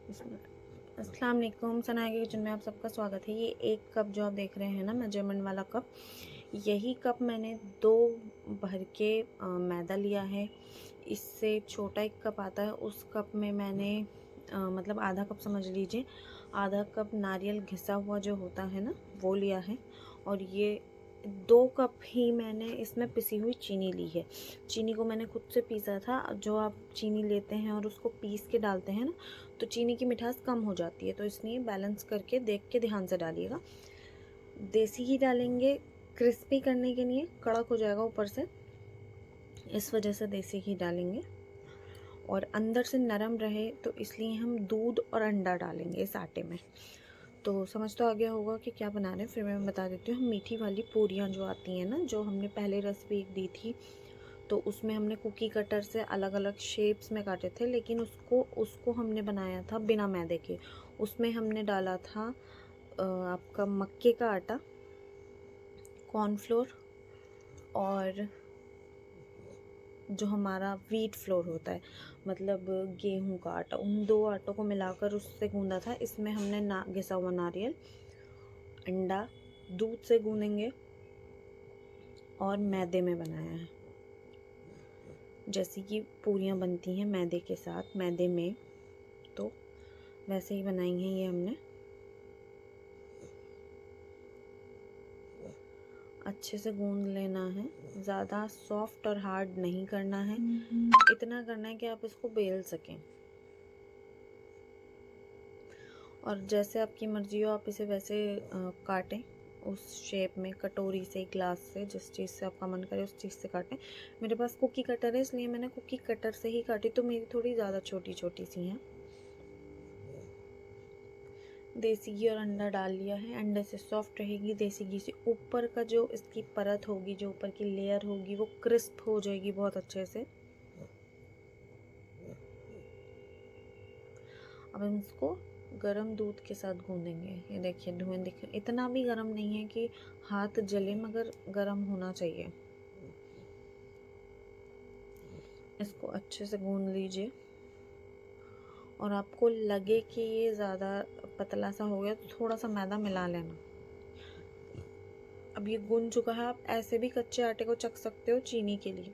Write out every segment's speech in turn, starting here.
अस्सलाम वालेकुम। सना के किचन में आप सबका स्वागत है। ये एक कप जो आप देख रहे हैं ना, मेजरमेंट वाला कप, यही कप मैंने 2 भर के मैदा लिया है। इससे छोटा एक कप आता है, उस कप में मैंने मतलब आधा कप समझ लीजिए, आधा कप नारियल घिसा हुआ जो होता है ना, वो लिया है। और ये 2 कप ही मैंने इसमें पिसी हुई चीनी ली है। चीनी को मैंने खुद से पीसा था। जो आप चीनी लेते हैं और उसको पीस के डालते हैं ना, तो चीनी की मिठास कम हो जाती है, तो इसलिए बैलेंस करके देख के ध्यान से डालिएगा। देसी घी डालेंगे क्रिस्पी करने के लिए, कड़क हो जाएगा ऊपर से, इस वजह से देसी घी डालेंगे। और अंदर से नरम रहे तो इसलिए हम दूध और अंडा डालेंगे इस आटे में। तो समझ तो आ गया होगा कि क्या बना रहे हैं। फिर मैं बता देती हूँ। हम मीठी वाली पूरियाँ जो आती हैं ना, जो हमने पहले रेसिपी एक दी थी, तो उसमें हमने कुकी कटर से अलग अलग शेप्स में काटे थे, लेकिन उसको हमने बनाया था बिना मैदे के। उसमें हमने डाला था आपका मक्के का आटा, कॉर्नफ्लोर और जो हमारा व्हीट फ्लोर होता है, मतलब गेहूं का आटा, उन 2 आटों को मिलाकर उससे गूंदा था। इसमें हमने घिसा हुआ नारियल, अंडा, दूध से गूंदेंगे और मैदे में बनाया है। जैसे कि पूरियाँ बनती हैं मैदे के साथ, मैदे में, तो वैसे ही बनाई हैं ये हमने। अच्छे से गूंद लेना है, ज़्यादा सॉफ्ट और हार्ड नहीं करना है। इतना करना है कि आप इसको बेल सकें, और जैसे आपकी मर्जी हो आप इसे वैसे काटें, उस शेप में, कटोरी से, ग्लास से, जिस चीज़ से आपका मन करे उस चीज़ से काटें। मेरे पास कुकी कटर है, इसलिए मैंने कुकी कटर से ही काटी, तो मेरी थोड़ी ज़्यादा छोटी छोटी सी हैं। देसी घी और अंडा डाल लिया है। अंडे से सॉफ्ट रहेगी, देसी घी से ऊपर का जो इसकी परत होगी, जो ऊपर की लेयर होगी, वो क्रिस्प हो जाएगी बहुत अच्छे से। अब हम इसको गरम दूध के साथ गूंदेंगे। ये देखिए धुएं दिखे, इतना भी गरम नहीं है कि हाथ जले, मगर गरम होना चाहिए। इसको अच्छे से गूंद लीजिए, और आपको लगे कि ये ज़्यादा पतला सा हो गया तो थोड़ा सा मैदा मिला लेना। अब ये गूंद चुका है। आप ऐसे भी कच्चे आटे को चख सकते हो चीनी के लिए,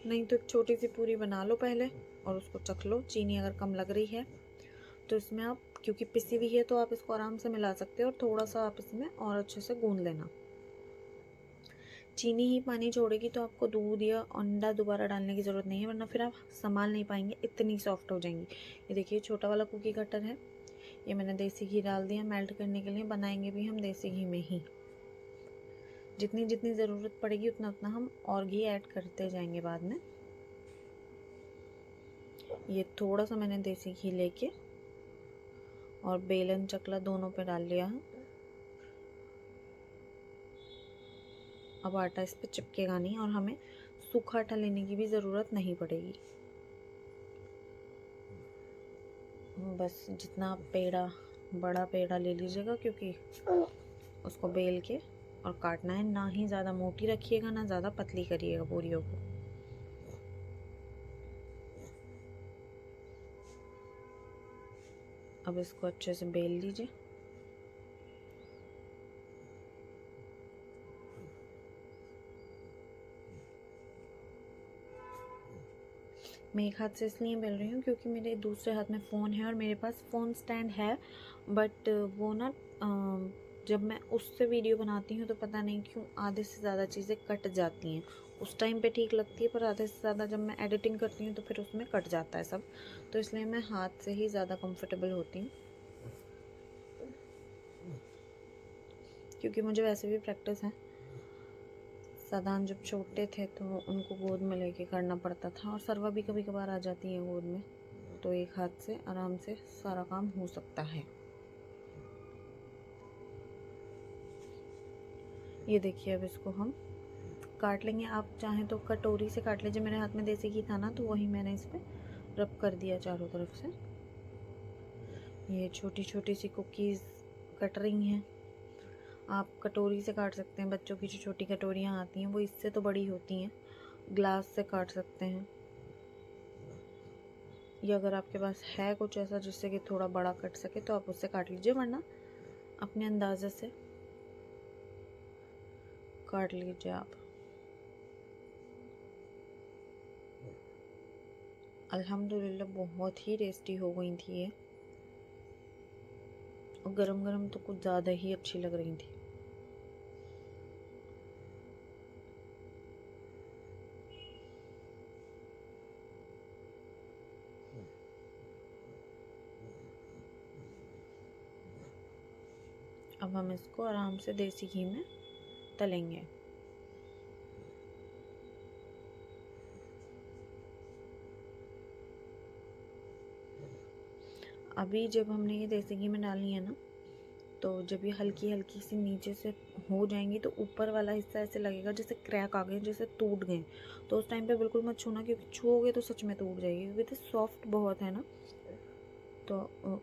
नहीं तो एक छोटी सी पूरी बना लो पहले और उसको चख लो। चीनी अगर कम लग रही है तो इसमें आप, क्योंकि पिसी हुई है, तो आप इसको आराम से मिला सकते हो, और थोड़ा सा आप इसमें और अच्छे से गूंद लेना। चीनी ही पानी छोड़ेगी, तो आपको दूध या अंडा दोबारा डालने की ज़रूरत नहीं है, वरना फिर आप संभाल नहीं पाएंगे, इतनी सॉफ्ट हो जाएंगी। ये देखिए छोटा वाला कुकी कटर है, ये मैंने देसी घी डाल दिया मेल्ट करने के लिए। बनाएंगे भी हम देसी घी में ही, जितनी जितनी ज़रूरत पड़ेगी उतना उतना हम और घी ऐड करते जाएंगे बाद में। ये थोड़ा सा मैंने देसी घी लेके और बेलन चकला दोनों पे डाल लिया है। अब आटा इस पे चिपकेगा नहीं, और हमें सूखा आटा लेने की भी ज़रूरत नहीं पड़ेगी। बस जितना पेड़ा, बड़ा पेड़ा ले लीजिएगा, क्योंकि उसको बेल के और काटना है। ना ही ज़्यादा मोटी रखिएगा, ना ज़्यादा पतली करिएगा पूरियों को। अब इसको अच्छे से बेल लीजिए। मैं एक हाथ से इसलिए बेल रही हूँ क्योंकि मेरे दूसरे हाथ में फ़ोन है, और मेरे पास फ़ोन स्टैंड है, बट वो ना जब मैं उससे वीडियो बनाती हूँ तो पता नहीं क्यों आधे से ज़्यादा चीज़ें कट जाती हैं। उस टाइम पे ठीक लगती है, पर आधे से ज़्यादा जब मैं एडिटिंग करती हूँ तो फिर उसमें कट जाता है सब। तो इसलिए मैं हाथ से ही ज़्यादा कंफर्टेबल होती हूँ, क्योंकि मुझे वैसे भी प्रैक्टिस है। सादान जब छोटे थे तो उनको गोद में लेके करना पड़ता था, और सरवा भी कभी कभार आ जाती है गोद में, तो एक हाथ से आराम से सारा काम हो सकता है। ये देखिए अब इसको हम काट लेंगे। आप चाहें तो कटोरी से काट लीजिए। मेरे हाथ में देसी घी था ना, तो वही मैंने इस पर रब कर दिया चारों तरफ से। ये छोटी छोटी सी कुकीज़ कट रही हैं। आप कटोरी से काट सकते हैं, बच्चों की जो छोटी कटोरियाँ आती हैं वो इससे तो बड़ी होती हैं, ग्लास से काट सकते हैं। या अगर आपके पास है कुछ ऐसा जिससे कि थोड़ा बड़ा कट सके तो आप उससे काट लीजिए, वरना अपने अंदाजे से काट लीजिए आप। अल्हम्दुलिल्लाह बहुत ही टेस्टी हो गई थी ये, और गरम गरम तो कुछ ज़्यादा ही अच्छी लग रही थी। अब हम इसको आराम से देसी घी में तलेंगे। अभी जब हमने ये देसी घी में डाली है ना, तो जब ये हल्की हल्की सी नीचे से हो जाएंगी तो ऊपर वाला हिस्सा ऐसे लगेगा जैसे क्रैक आ गए, जैसे टूट गए। तो उस टाइम पे बिल्कुल मत छूना, क्योंकि छूओगे तो सच में टूट जाएगी, क्योंकि तो सॉफ्ट बहुत है ना। तो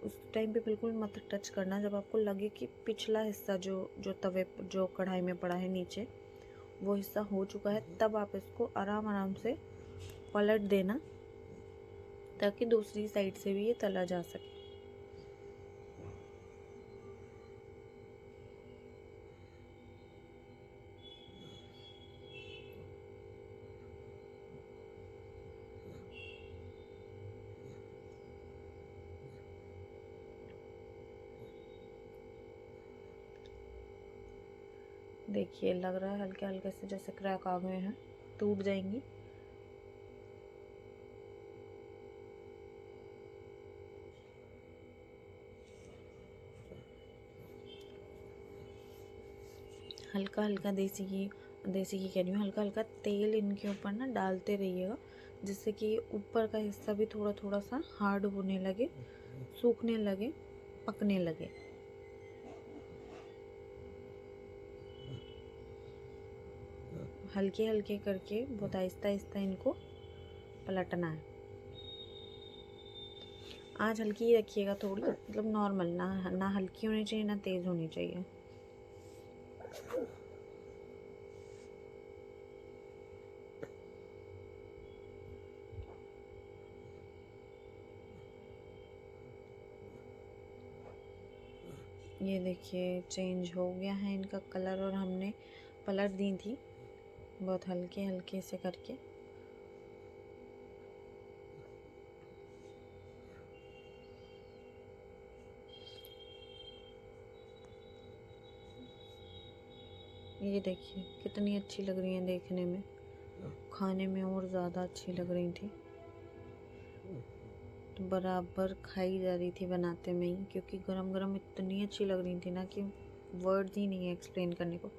उस टाइम पे बिल्कुल मत टच करना। जब आपको लगे कि पिछला हिस्सा जो जो तवे जो कढ़ाई में पड़ा है नीचे, वो हिस्सा हो चुका है, तब आप इसको आराम आराम से पलट देना, ताकि दूसरी साइड से भी ये तला जा सके। देखिए लग रहा है हल्के हल्के से जैसे क्रैक आ गए हैं, टूट जाएंगी। हल्का हल्का देसी घी कह रही हूँ, हल्का हल्का तेल इनके ऊपर ना डालते रहिएगा, जिससे कि ऊपर का हिस्सा भी थोड़ा थोड़ा सा हार्ड होने लगे, सूखने लगे, पकने लगे। हल्के हल्के करके बहुत आहिस्ता आहिस्ता इनको पलटना है। आज हल्की ही रखिएगा थोड़ी, मतलब नॉर्मल, ना हल्की होनी चाहिए ना तेज़ होनी चाहिए। ये देखिए चेंज हो गया है इनका कलर, और हमने पलट दी थी बहुत हल्के हल्के से करके। ये देखिए कितनी अच्छी लग रही हैं देखने में, खाने में और ज़्यादा अच्छी लग रही थी। तो बराबर खाई जा रही थी बनाते में ही, क्योंकि गरम गरम इतनी अच्छी लग रही थी ना कि वर्ड्स ही नहीं है एक्सप्लेन करने को।